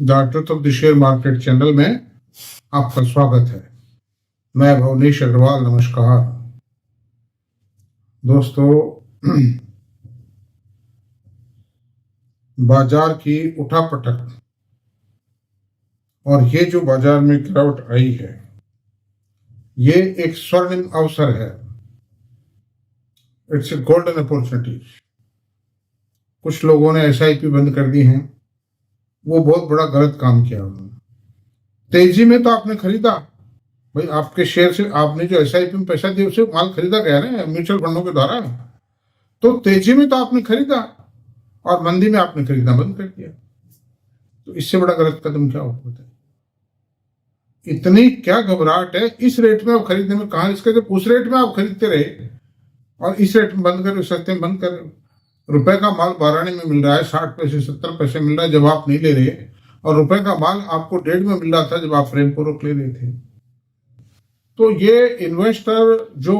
The truth of the share market channel में आपका स्वागत है। मैं भुवनेश अग्रवाल। नमस्कार दोस्तों। बाजार की उठापटक और ये जो बाजार में गिरावट आई है, ये एक स्वर्णिम अवसर है। It's a golden opportunity. कुछ लोगों ने एसआईपी बंद कर दी है, वो बहुत बड़ा गलत काम किया उन्होंने। तेजी में तो आपने खरीदा, भाई आपके शेयर से आपने जो एसआईपी में पैसा दिया उसे माल खरीदा गया ना म्यूचुअल फंडों के द्वारा। तो तेजी में तो आपने खरीदा और मंदी में आपने खरीदना बंद कर दिया। तो इससे बड़ा गलत कदम क्या होता है? इतनी क्या घबराहट है इस रेट में आप खरीदने में? कहा इसका जब उस रेट में आप खरीदते रहे और इस रेट में बंद कर, सस्ते में बंद कर। रुपए का माल 12 में मिल रहा है, 60 पैसे 70 पैसे मिल रहा है जब आप नहीं ले रहे, और रुपए का माल आपको 1.5 में मिल रहा था जब आप फ्रेम को रोक ले रहे थे। तो ये इन्वेस्टर जो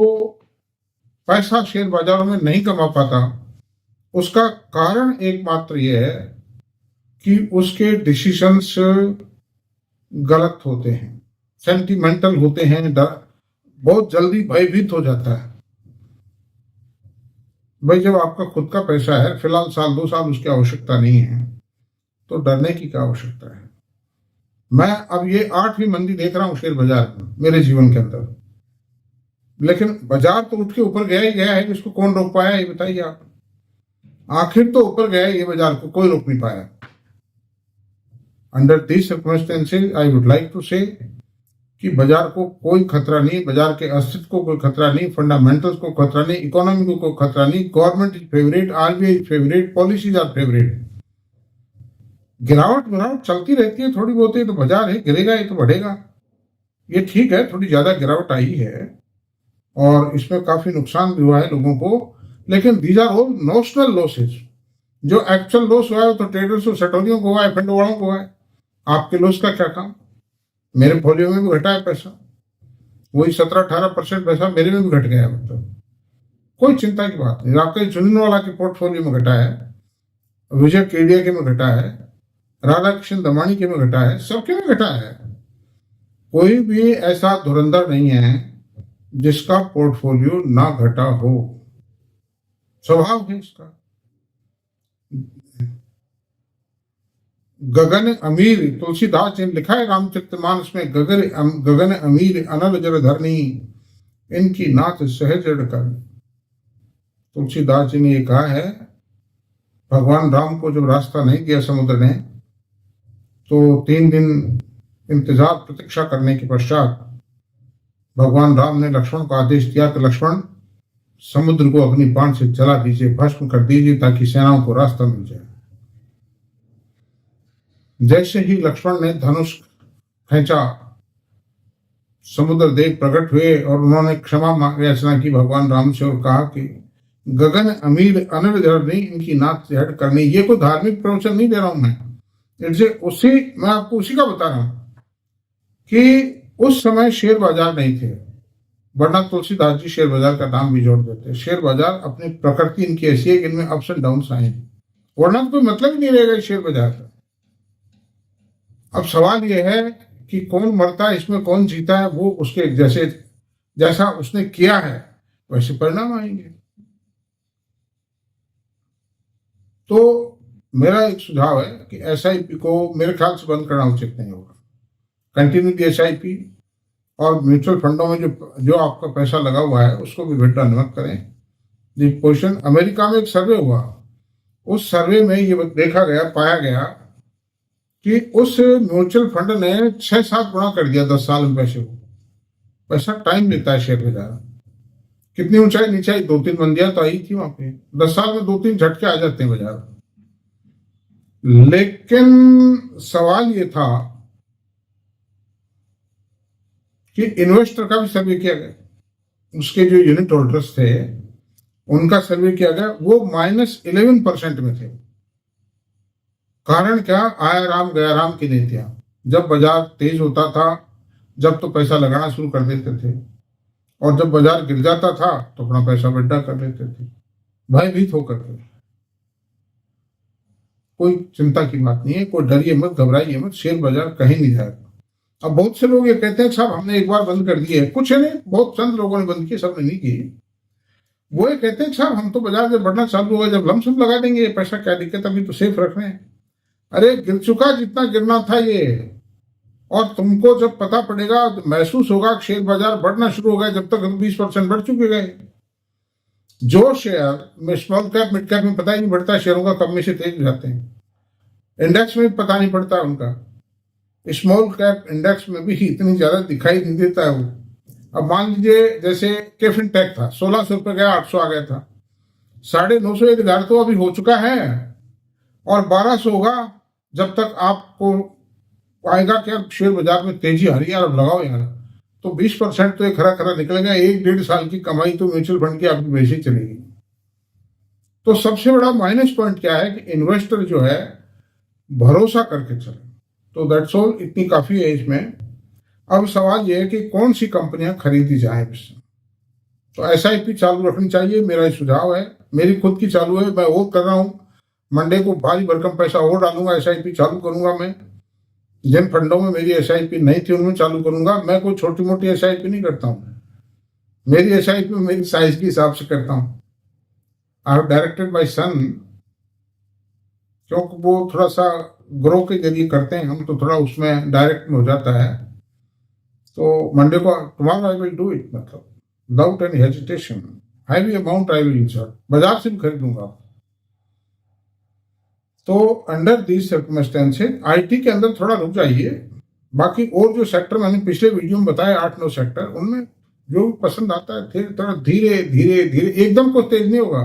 पैसा शेयर बाजारों में नहीं कमा पाता, उसका कारण एकमात्र ये है कि उसके डिसीजंस गलत होते हैं, सेंटिमेंटल होते हैं, बहुत जल्दी भयभीत हो जाता है। भाई जब आपका खुद का पैसा है, फिलहाल साल 2 साल उसकी आवश्यकता नहीं है, तो डरने की क्या आवश्यकता है? मैं अब ये 8वीं मंदी देख रहा हूं शेयर बाजार में मेरे जीवन के अंदर, लेकिन बाजार तो उठ के ऊपर गया ही गया है। इसको कौन रोक पाया ये बताइए आप? आखिर तो ऊपर गया है, ये बाजार को कोई रोक नहीं पाया। Under this circumstances I would like to say कि बाजार को कोई खतरा नहीं, बाजार के अस्तित्व को कोई खतरा नहीं, फंडामेंटल्स को खतरा नहीं, इकोनॉमी को कोई खतरा नहीं। Government is favourite, RBI is favourite, policies are favourite. गिरावट चलती रहती है थोड़ी बहुत, तो बाजार है, गिरेगा ये तो बढ़ेगा। ये ठीक है, थोड़ी ज्यादा गिरावट आई है और इसमें काफी नुकसान भी हुआ है लोगों को, लेकिन these are all notional losses. जो एक्चुअल लॉस हुआ है तो ट्रेडर्स और सटोरियों को हुआ है, फंड वालों को हुआ है। आपके लॉस का क्या काम? मेरे फोलियो में भी घटा है पैसा, वही 17-18% पैसा मेरे में भी घट गया। मतलब कोई चिंता की बात नहीं। राकेश झुंझुनवाला के पोर्टफोलियो में घटा है, विजय केडिया के में घटा है, राधा कृष्ण दमानी के में घटा है, सबके में घटा है। कोई भी ऐसा धुरंधर नहीं है जिसका पोर्टफोलियो ना घटा हो, स्वभाव है इसका। गगन अमीर, तुलसीदास जी ने लिखा है रामचरितमानस में, गगन अमीर अनल जल धरनी, इनकी नाथ सहज करनी। तुलसीदास जी ने ये कहा है, भगवान राम को जब रास्ता नहीं दिया समुद्र ने, तो 3 दिन इंतजार प्रतीक्षा करने के पश्चात भगवान राम ने लक्ष्मण को आदेश दिया कि लक्ष्मण समुद्र को अपनी बाण से जला दीजिए, भस्म कर दीजिए, ताकि सेनाओं को रास्ता मिल जाए। जैसे ही लक्ष्मण ने धनुष खींचा, समुद्र देव प्रकट हुए और उन्होंने क्षमा याचना की भगवान राम से और कहा कि गगन अमीर अनल धरनी, इनकी नाक से हट करनी। ये कोई धार्मिक प्रवचन नहीं दे रहा हूं मैं आपको उसी का बता रहा हूं कि उस समय शेयर बाजार नहीं थे, वरना तुलसीदास जी शेयर बाजार का नाम भी जोड़ देते। शेयर बाजार अपनी प्रकृति इनकी ऐसी है कि इनमें अप्स एंड डाउन्स आएंगे, वरना कोई मतलब ही नहीं रहेगा शेयर बाजार का। अब सवाल यह है कि कौन मरता है इसमें, कौन जीता है, वो उसके जैसा उसने किया है वैसे परिणाम आएंगे। तो मेरा एक सुझाव है कि एसआईपी को मेरे ख्याल से बंद करना उचित नहीं होगा। कंटिन्यू दी एसआईपी, और म्यूचुअल फंडों में जो आपका पैसा लगा हुआ है उसको भी विड्रॉ मत करें। दी पोजीशन, अमेरिका में एक सर्वे हुआ, उस सर्वे में ये देखा गया, पाया गया कि उस म्यूचुअल फंड ने 6-7 गुना कर दिया 10 साल में पैसे को। पैसा टाइम लेता है शेयर बाजार। कितनी ऊंचाई नीचाई, 2-3 मंदियां तो आई थी वहां पे, 10 साल में 2-3 झटके आ जाते हैं बाजार। लेकिन सवाल ये था कि इन्वेस्टर का भी सर्वे किया गया, उसके जो यूनिट होल्डर्स थे उनका सर्वे किया गया, वो -11% में थे। कारण क्या? आया राम गया राम की नीतियां। जब बाजार तेज होता था, जब तो पैसा लगाना शुरू कर देते थे, और जब बाजार गिर जाता था तो अपना पैसा विड्रॉ कर लेते थे भयभीत होकर के। कोई चिंता की बात नहीं है, कोई डरिए मत, घबराइए मत, शेयर बाजार कहीं नहीं जाएगा। अब बहुत से लोग ये कहते हैं साहब हमने एक बार बंद कर दिए, कुछ है नहीं, बहुत चंद लोगों ने बंद किए, सबने नहीं किए। वो ये कहते हैं साहब हम तो बाजार जब बढ़ना चालू होगा जब लमसम लगा देंगे, पैसा क्या दिक्कत, अभी तो सेफ रख रहे हैं। अरे गिर चुका जितना गिरना था ये, और तुमको जब पता पड़ेगा महसूस होगा शेयर बाजार बढ़ना शुरू हो गया, जब तक 20% बढ़ चुके गए। जो शेयर में स्मॉल कैप मिड कैप में पता ही नहीं पड़ता, शेयरों का कम में से तेज जाते हैं, इंडेक्स में पता नहीं पड़ता उनका, स्मॉल कैप इंडेक्स में भी इतनी ज्यादा दिखाई नहीं देता है वो। अब मान लीजिए जैसे केफिन टेक था, 1600 रुपये गया, 800 आ गया था, 950 1,000 तो अभी हो चुका है, और 1200 होगा जब तक आपको आएगा क्या शेयर बाजार में तेजी आ रही है, और लगाओ यार, तो 20% तो एक खरा खरा निकलेगा, 1-1.5 साल की कमाई तो म्यूचुअल फंड की आपकी वैसे ही चलेगी। तो सबसे बड़ा माइनस पॉइंट क्या है कि इन्वेस्टर जो है भरोसा करके चले। तो दैट्स ऑल, इतनी काफी है इसमें। अब सवाल यह है कि कौन सी कंपनियां खरीदी जाए। तो SIP चालू रखनी चाहिए, मेरा सुझाव है। मेरी खुद की चालू है, मैं और कर रहा हूं, मंडे को भारी भरकम पैसा और डालूंगा, SIP चालू करूंगा मैं। जिन फंडों में मेरी SIP नहीं थी उनमें चालू करूंगा। मैं कोई छोटी मोटी SIP नहीं करता हूं, मेरी SIP मेरी साइज के हिसाब से करता हूं। आई हैव डायरेक्टेड बाय सन, क्योंकि वो थोड़ा सा ग्रो के जरिए करते हैं हम, तो थोड़ा उसमें डायरेक्ट में हो जाता है। तो मंडे को tomorrow I will do it, मतलब without any hesitation, heavy amount I will insert, बाजार से भी खरीदूंगा। तो अंडर दीज सर्कमस्टेंसेस IT के अंदर थोड़ा रुक जाइए। बाकी और जो सेक्टर मैंने पिछले वीडियो में बताया 8-9 सेक्टर, उनमें जो भी पसंद आता है फिर थोड़ा धीरे धीरे धीरे, एकदम को तेज नहीं होगा,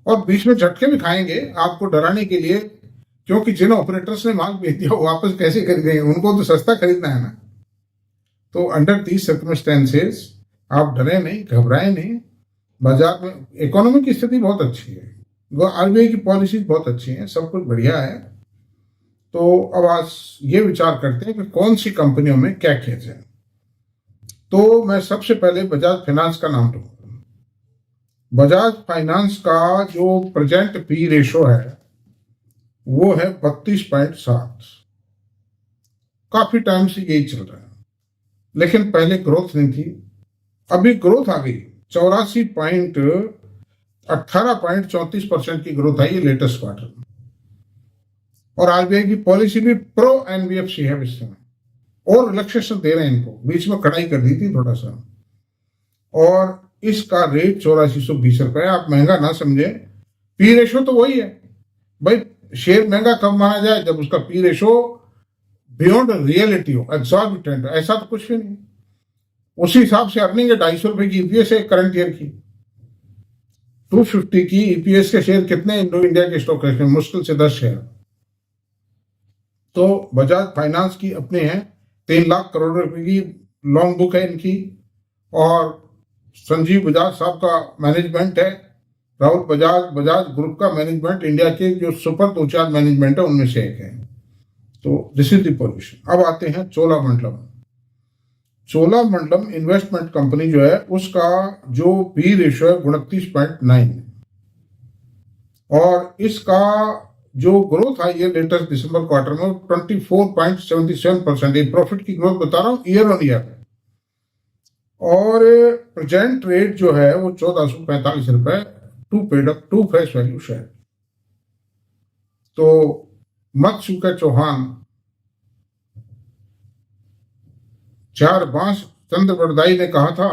और बीच में झटके भी खाएंगे आपको डराने के लिए, क्योंकि जिन ऑपरेटर्स ने माल बेच दिया वो वापस कैसे खरीदेंगे, उनको तो सस्ता खरीदना है ना। तो अंडर दीज सर्कमस्टेंसेस आप डरे नहीं, घबराए नहीं। बाजार में इकोनॉमी की स्थिति बहुत अच्छी है, RBI की पॉलिसीज बहुत अच्छी हैं, सब कुछ बढ़िया है। तो अब आज ये विचार करते हैं कि कौन सी कंपनियों में क्या किया जाए। तो मैं सबसे पहले बजाज फाइनेंस का नाम लूंगा। बजाज फाइनेंस का जो प्रेजेंट P रेशो है वो है 32.7, काफी टाइम से यही चल रहा है, लेकिन पहले ग्रोथ नहीं थी, अभी ग्रोथ आ गई, 18.34% की ग्रोथ आई है लेटेस्ट क्वार्टर में। और RBI की पॉलिसी भी प्रो NBFC है इस समय, और रिलैक्सेशन दे रहे हैं इनको, बीच में कड़ाई कर दी थी थोड़ा सा, और इसका रेट 8420 रुपए। आप महंगा ना समझे, P रेशो तो वही है भाई, शेयर महंगा कब माना जाए जब उसका P रेशो बियॉन्ड रियलिटी हो, एग्जॉर्बिटेंट, ऐसा तो कुछ भी नहीं। उसी हिसाब से अर्निंग है, 250 रुपए की EPS है करंट ईयर की, 250 की EPS के शेयर कितने इंडिया के स्टॉक एक्सचेंज, मुश्किल से 10 शेयर। तो बजाज फाइनेंस की अपने हैं 3 लाख करोड़ रुपए की लॉन्ग बुक है इनकी, और संजीव बजाज साहब का मैनेजमेंट है, राहुल बजाज ग्रुप का मैनेजमेंट इंडिया के जो सुपर 2-4 मैनेजमेंट है उनमें से एक है। तो दिस इज द पोजीशन। अब आते हैं चोलामंडलम। चोलामंडलम इन्वेस्टमेंट कंपनी जो है उसका जो P रेशो है 29.9, और इसका जो ग्रोथ आई है लेटेस्ट दिसंबर क्वार्टर में 24.77%, प्रॉफिट की ग्रोथ बता रहा हूं ईयर ऑन ईयर, और प्रेजेंट रेट जो है वो 1445 रुपए टू फेस वैल्यू शेयर। तो मत्स्यकर चौहान 4 बांस चंद्रवरदाई ने कहा था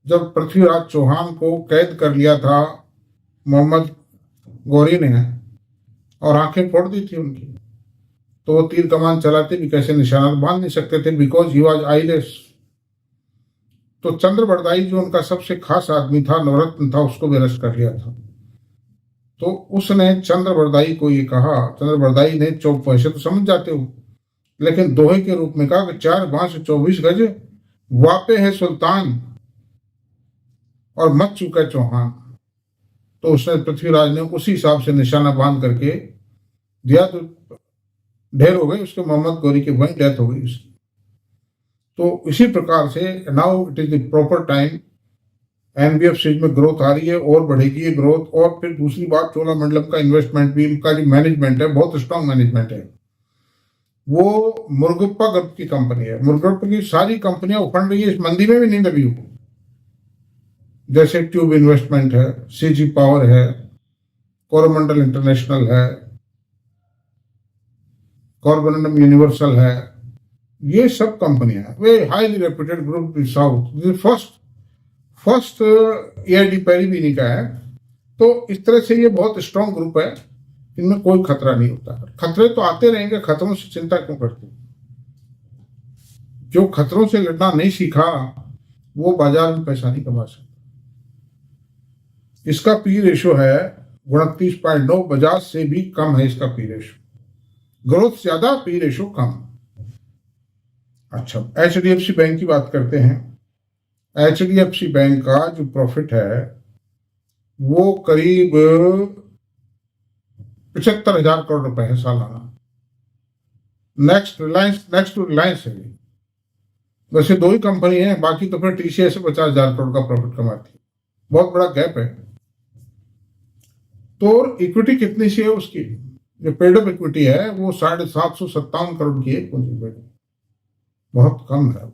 जब पृथ्वीराज चौहान को कैद कर लिया था मोहम्मद गौरी ने, और आंखें फोड़ दी थी उनकी, तो वो तीर कमान चलाते भी कैसे निशाना बांध नहीं सकते थे, बिकॉज ही वॉज आईलेस। तो चंद्रवरदाई जो उनका सबसे खास आदमी था, नवरत्न था, उसको भी अरेस्ट कर लिया था। तो उसने चंद्रवरदाई को ये कहा, चंद्रवरदाई ने चौप वैसे तो समझ जाते हो, लेकिन दोहे के रूप में कहा कि 4 बांस 24 गज वापे है सुल्तान और मच चुका चौहान। तो उसने पृथ्वीराज ने उसी हिसाब से निशाना बांध करके दिया, तो ढेर हो गई उसके, मोहम्मद गौरी की वहीं डेथ हो गई उसकी। तो इसी प्रकार से now it is the proper time NBFC में ग्रोथ आ रही है और बढ़ेगी ये ग्रोथ। और फिर दूसरी बात, चोलामंडलम का इन्वेस्टमेंट भी, इनका जो मैनेजमेंट है बहुत स्ट्रांग मैनेजमेंट है। वो मुरुगप्पा ग्रुप की कंपनी है। मुरुगप्पा की सारी कंपनियां उफड़ रही है, इस मंदी में भी नहीं दबी हुई। जैसे ट्यूब इन्वेस्टमेंट है, सीजी पावर है, कोरोमंडल इंटरनेशनल है, कॉर्बोरंडम यूनिवर्सल है, ये सब कंपनियां वे highly reputed group in south. First EID Parry भी इन्हीं का है। तो इस तरह से ये बहुत स्ट्रांग ग्रुप है, इनमें कोई खतरा नहीं होता। खतरे तो आते रहेंगे, खतरों से चिंता क्यों करते? जो खतरों से लड़ना नहीं सीखा वो बाजार में पैसा नहीं कमा सकता। इसका पी रेशो है 29.9, बजाज से भी कम है इसका पी रेशो। ग्रोथ ज्यादा, पी रेशो कम। अच्छा, एचडीएफसी बैंक की बात करते हैं। एचडीएफसी बैंक का जो प्रॉफिट है वो करीब 75,000 करोड़ रुपए है सालाना। नेक्स्ट टू रिलायंस है। वैसे दो ही कंपनी है, बाकी तो फिर टीसीएस से 50,000 करोड़ का प्रॉफिट कमाती है। बहुत बड़ा गैप है। तो इक्विटी कितनी सी है उसकी? जो पेड अप इक्विटी है वो 757 करोड़ की है पूंजी, बहुत कम है।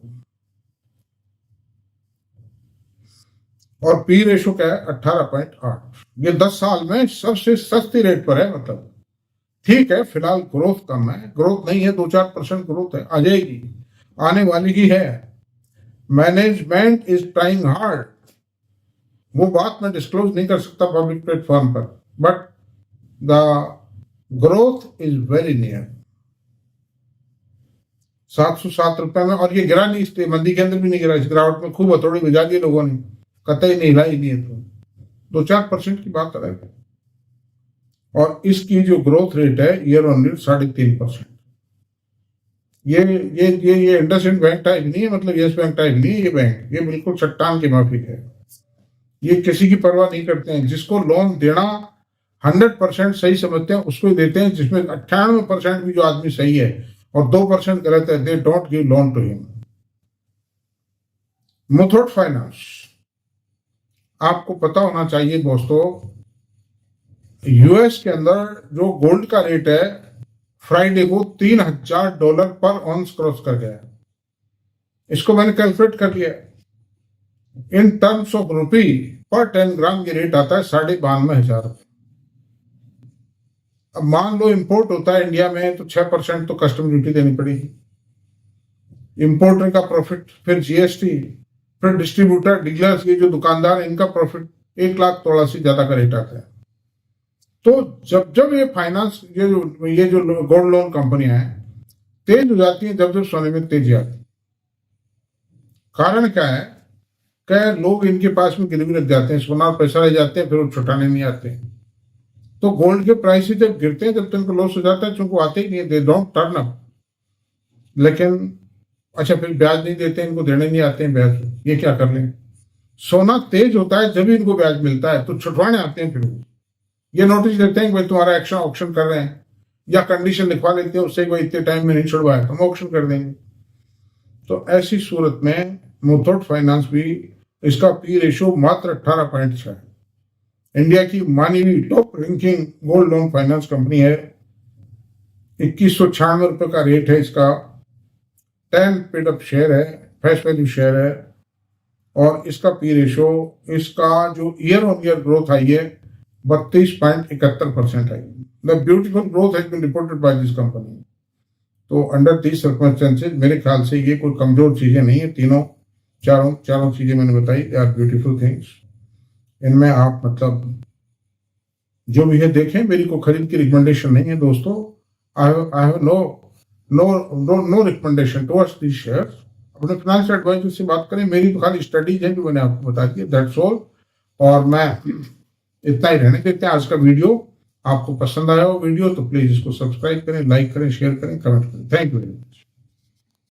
और पी रेशो क्या है? 18.8। ये 10 साल में सबसे सस्ती रेट पर है। मतलब ठीक है, फिलहाल ग्रोथ कम है, ग्रोथ नहीं है, 2-4% ग्रोथ है, आ जाएगी, आने वाली ही है। Management is trying hard. वो बात मैं डिस्क्लोज नहीं कर सकता पब्लिक प्लेटफॉर्म पर, but the growth is very near. 707 रुपए में, और ये गिरा नहीं, इसलिए मंदी के अंदर भी नहीं गिरा। इस गिरावट में खूब हथौड़ी बजा दी लोगों ने, कतई नहीं हिलाई नहीं है। तो 2-4% की बात अलग है। और इसकी जो ग्रोथ रेट है ईयर ऑन ईयर 3.5%। ये इंडसइंड बैंक टाइप नहीं है, मतलब यस बैंक टाइप नहीं है। ये बैंक ये बिल्कुल चट्टान के माफिक है। ये किसी की परवाह नहीं करते हैं। जिसको लोन देना 100% सही समझते हैं उसको ही देते हैं। जिसमें 98% भी जो आदमी सही है और 2% गलत है, they don't give loan to him. Muthoot finance, आपको पता होना चाहिए दोस्तों, यूएस के अंदर जो गोल्ड का रेट है फ्राइडे को $3,000 पर ऑन्स क्रॉस कर गया। इसको मैंने कैलकुलेट कर लिया। इन टर्म्स ऑफ रुपी पर 10 ग्राम ये रेट आता है 92,500। अब मान लो इंपोर्ट होता है इंडिया में तो 6% तो कस्टम ड्यूटी देनी पड़ेगी। इंपोर्टर का प्रॉफिट, फिर जीएसटी, फिर डिस्ट्रीब्यूटर, डीलर्स, ये जो दुकानदार है इनका प्रॉफिट 1,83,000 से ज्यादा का रेट आता है। तो जब ये फाइनेंस, ये जो गोल्ड लोन कंपनियां हैं तेज हो जाती हैं, जब सोने में तेजी आती है। कारण क्या है? क्या लोग इनके पास में गिरवी रख जाते हैं, सोना और पैसा ले जाते हैं, फिर वो छुटाने नहीं आते। तो गोल्ड के प्राइसेस जब गिरते हैं, जब तक लॉस हो जाता है, चूंकि आते ही नहीं, दे डोंट टर्न अप। लेकिन अच्छा, फिर ब्याज नहीं देते, इनको देने नहीं आते हैं ब्याज, ये क्या कर लें? सोना तेज होता है जब इनको ब्याज मिलता है, तो छुटवाने आते हैं। फिर ये नोटिस देते हैं कि भाई तुम्हारा एक्शन ऑक्शन कर रहे हैं, या कंडीशन लिखवा लेते हैं उससे, भाई इतने टाइम में नहीं छुड़वाया तो हम ऑक्शन कर देंगे। तो ऐसी सूरत में मुथूट फाइनेंस भी, इसका पी रेशो मात्र 18.6 है। इंडिया की मानी हुई top ranking gold loan finance company है। 2196 रुपए का रेट है इसका। 10 पेड अप शेयर है, फेस वैल्यू शेयर है। और इसका पी रेशो, इसका जो ईयर ऑन ईयर ग्रोथ आई है 32.71% आई। The beautiful growth has been reported by this company. तो अंडर दीज सर्कमस्टेंसेस मेरे ख्याल से ये कोई कमजोर चीजें नहीं है। चारों चीजें मैंने बताई, दे आर ब्यूटीफुल थिंग्स। इनमें आप मतलब जो भी है देखें, मेरी को खरीद की रिकमेंडेशन नहीं है दोस्तों। I have no recommendation towards this shares. अपने फाइनेंशियल एडवाइजर से बात करें, मेरी तो खाली स्टडीज है जो मैंने आपको बता दी, दैट्स ऑल। और मैं इतना ही रहने देते हैं। आज का वीडियो आपको पसंद आया हो वीडियो तो प्लीज इसको सब्सक्राइब करें, लाइक करें, शेयर करें, कमेंट करें। Thank you very much.